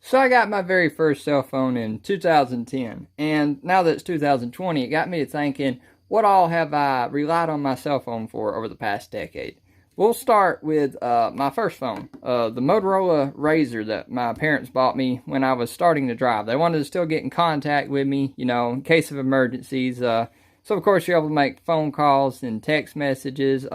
So I got my very first cell phone in 2010, and now that it's 2020, it got me to thinking, what all have I relied on my cell phone for over the past decade? We'll start with my first phone, the Motorola Razr that my parents bought me when I was starting to drive. They wanted to still get in contact with me, you know, in case of emergencies. So of course you're able to make phone calls and text messages,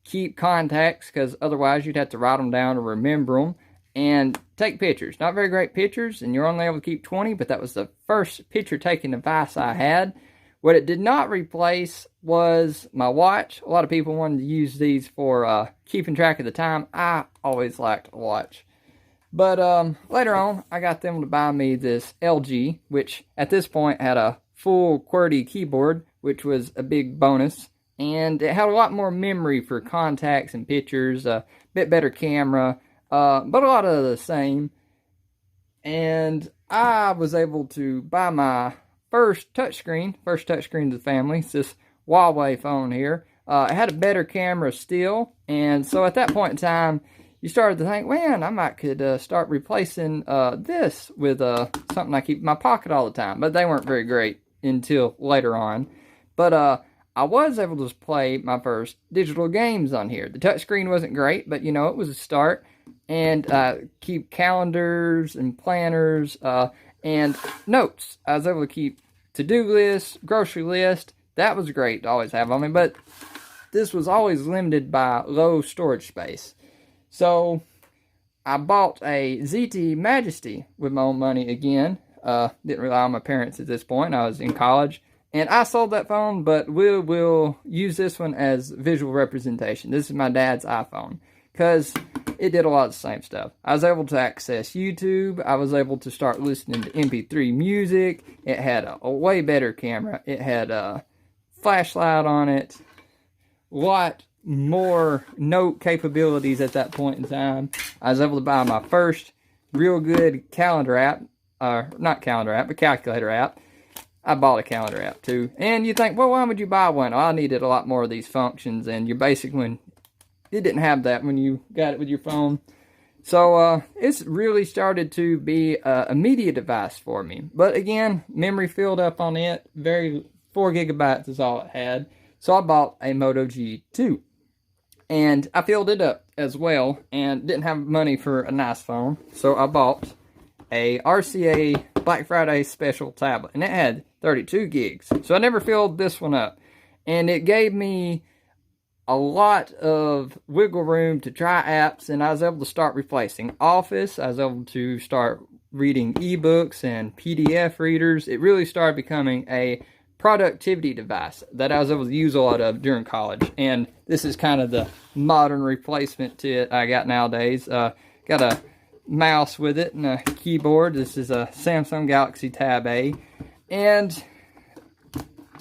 keep contacts, because otherwise you'd have to write them down or remember them, and take pictures. Not very great pictures, and you're only able to keep 20, but that was the first picture-taking device I had. What it did not replace was my watch. A lot of people wanted to use these for keeping track of the time. I always liked a watch. But later on, I got them to buy me this LG, which at this point had a full QWERTY keyboard, which was a big bonus. And it had a lot more memory for contacts and pictures, a bit better camera, but a lot of the same. And I was able to buy my first touchscreen of the family. It's this Huawei phone here. It had a better camera still, and so at that point in time, you started to think, man, I could start replacing this with something I keep in my pocket all the time. But they weren't very great until later on. But I was able to play my first digital games on here. The touchscreen wasn't great, but you know, it was a start. And keep calendars and planners and notes. I was able to keep to-do lists, grocery list. That was great to always have on me, but this was always limited by low storage space. So I bought a ZT Majesty with my own money again. Didn't rely on my parents at this point. I was in college. And I sold that phone, but we'll use this one as visual representation. This is my dad's iPhone, because it did a lot of the same stuff. I was able to access YouTube. I was able to start listening to MP3 music. It had a way better camera. It had a flashlight on it. A lot more note capabilities at that point in time. I was able to buy my first real good calendar app. Not calendar app, but calculator app. I bought a calendar app too. And you think, well, why would you buy one? Well, I needed a lot more of these functions, and your basic one, it didn't have that when you got it with your phone. So it's really started to be a media device for me. But again, memory filled up on it. 4 gigabytes is all it had. So I bought a Moto G2. And I filled it up as well, and didn't have money for a nice phone. So I bought a RCA Black Friday special tablet. And it had 32 gigs. So I never filled this one up. And it gave me a lot of wiggle room to try apps, and I was able to start replacing Office. I was able to start reading ebooks and PDF readers. It really started becoming a productivity device that I was able to use a lot of during college. And this is kind of the modern replacement to it I got nowadays. Got a mouse with it and a keyboard. This is a Samsung Galaxy Tab A. And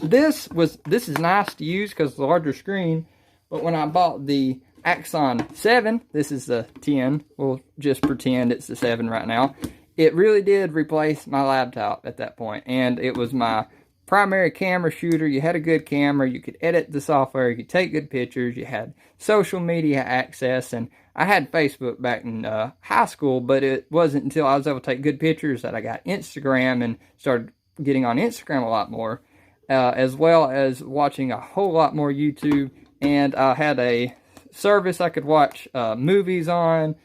this is nice to use because it's a larger screen. But when I bought the Axon 7, this is the 10, we'll just pretend it's the 7 right now, it really did replace my laptop at that point. And it was my primary camera shooter. You had a good camera, you could edit the software, you could take good pictures, you had social media access, and I had Facebook back in high school, but it wasn't until I was able to take good pictures that I got Instagram and started getting on Instagram a lot more, as well as watching a whole lot more YouTube. And I had a service I could watch movies on.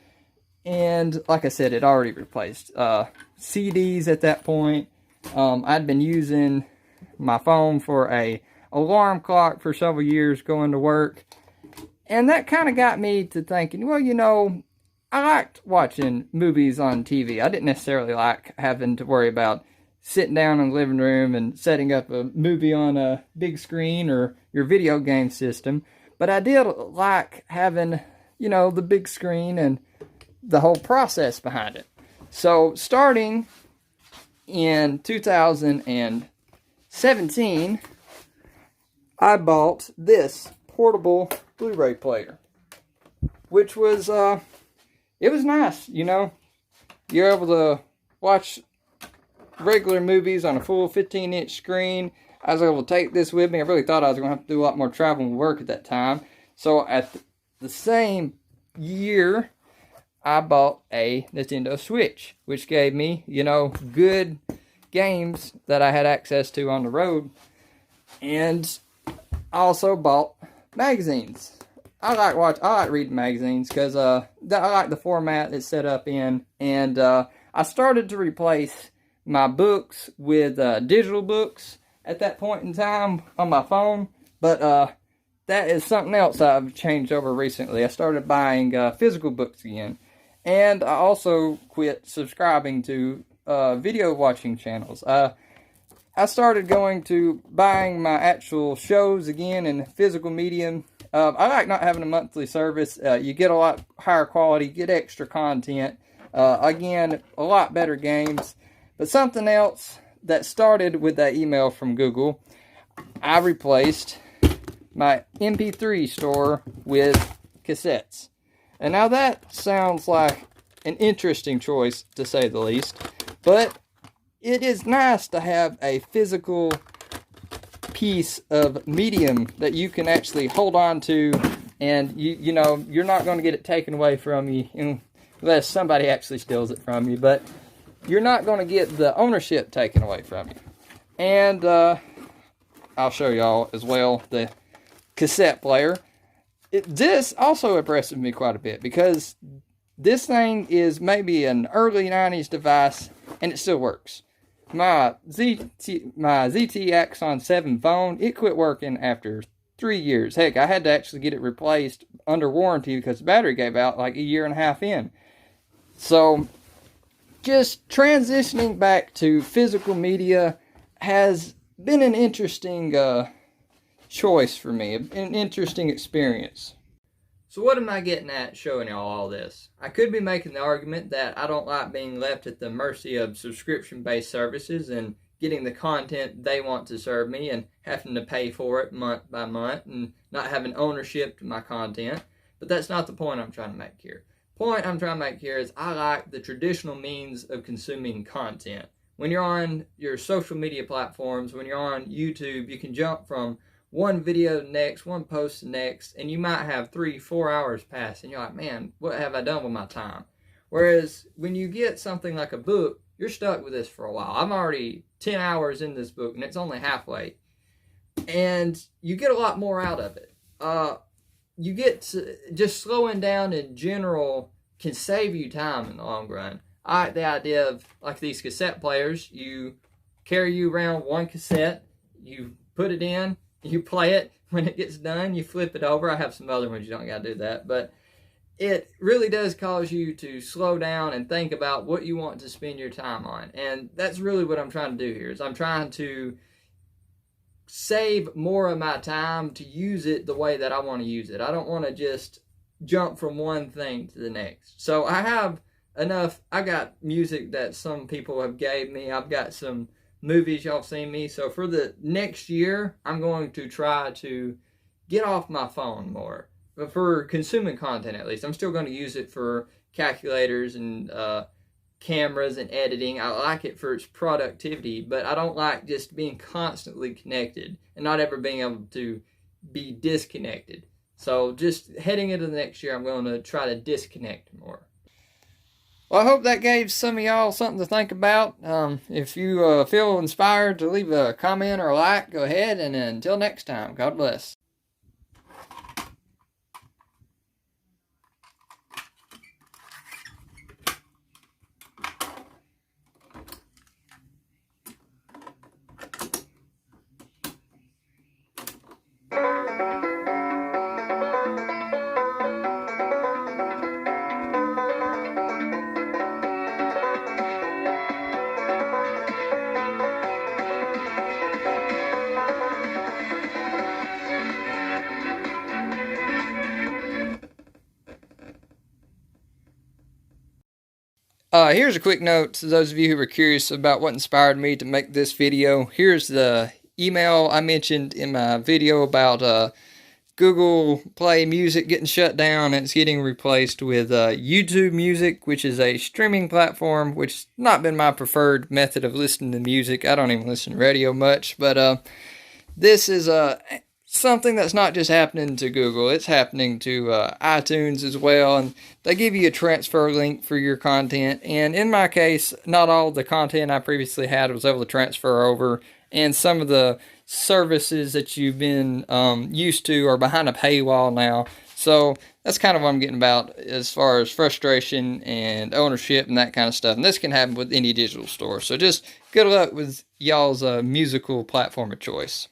And like I said, it already replaced CDs at that point. I'd been using my phone for a alarm clock for several years going to work. And that kind of got me to thinking, well, you know, I liked watching movies on TV. I didn't necessarily like having to worry about sitting down in the living room and setting up a movie on a big screen or your video game system. But I did like having, you know, the big screen and the whole process behind it. So starting in 2017, I bought this portable Blu-ray player, which was, it was nice, you know. You're able to watch regular movies on a full 15-inch screen. I was able to take this with me. I really thought I was going to have to do a lot more traveling with work at that time. So at the same year, I bought a Nintendo Switch, which gave me, good games that I had access to on the road. And I also bought magazines. I like reading magazines because I like the format it's set up in. And I started to replace my books with digital books at that point in time on my phone. But that is something else I've changed over recently. I started buying physical books again. And I also quit subscribing to video watching channels. I started going to buying my actual shows again in physical medium. I like not having a monthly service. You get a lot higher quality, get extra content. Again, a lot better games. But something else that started with that email from Google, I replaced my MP3 store with cassettes. And now that sounds like an interesting choice, to say the least. But it is nice to have a physical piece of medium that you can actually hold on to, and you're not going to get it taken away from you unless somebody actually steals it from you. But you're not going to get the ownership taken away from you. And I'll show y'all as well the cassette player. This also impresses me quite a bit because this thing is maybe an early 90s device and it still works. My ZT Axon 7 phone, it quit working after 3 years. Heck, I had to actually get it replaced under warranty because the battery gave out like a year and a half in. So just transitioning back to physical media has been an interesting choice for me, an interesting experience. So what am I getting at showing y'all all this? I could be making the argument that I don't like being left at the mercy of subscription-based services and getting the content they want to serve me and having to pay for it month by month and not having ownership to my content. But that's not the point I'm trying to make here. The point I'm trying to make here is I like the traditional means of consuming content. When you're on your social media platforms, when you're on YouTube, you can jump from one video to the next, one post to the next, and you might have 3-4 hours pass, and you're like, man, what have I done with my time? Whereas when you get something like a book, you're stuck with this for a while. I'm already 10 hours in this book, and it's only halfway. And you get a lot more out of it. You get to, just slowing down in general can save you time in the long run. I like the idea of, like these cassette players, you carry you around one cassette, you put it in, you play it. When it gets done, you flip it over. I have some other ones, you don't got to do that. But it really does cause you to slow down and think about what you want to spend your time on. And that's really what I'm trying to do here, is I'm trying to save more of my time to use it the way that I want to use it. I don't want to just jump from one thing to the next. So I have enough. I got music that some people have gave me. I've got some movies y'all seen me. So for the next year, I'm going to try to get off my phone more. But for consuming content, at least, I'm still going to use it for calculators and cameras and editing. I like it for its productivity, but I don't like just being constantly connected and not ever being able to be disconnected. So just heading into the next year, I'm going to try to disconnect more. Well, I hope that gave some of y'all something to think about. If you feel inspired to leave a comment or a like, go ahead. And until next time, God bless. Here's a quick note to those of you who were curious about what inspired me to make this video. Here's the email I mentioned in my video about Google Play Music getting shut down and it's getting replaced with YouTube Music, which is a streaming platform, which has not been my preferred method of listening to music. I don't even listen to radio much, but this is something that's not just happening to Google, it's happening to iTunes as well, and they give you a transfer link for your content. And in my case, not all the content I previously had was able to transfer over, and some of the services that you've been used to are behind a paywall now. So that's kind of what I'm getting about as far as frustration and ownership and that kind of stuff. And this can happen with any digital store. So just good luck with y'all's musical platform of choice.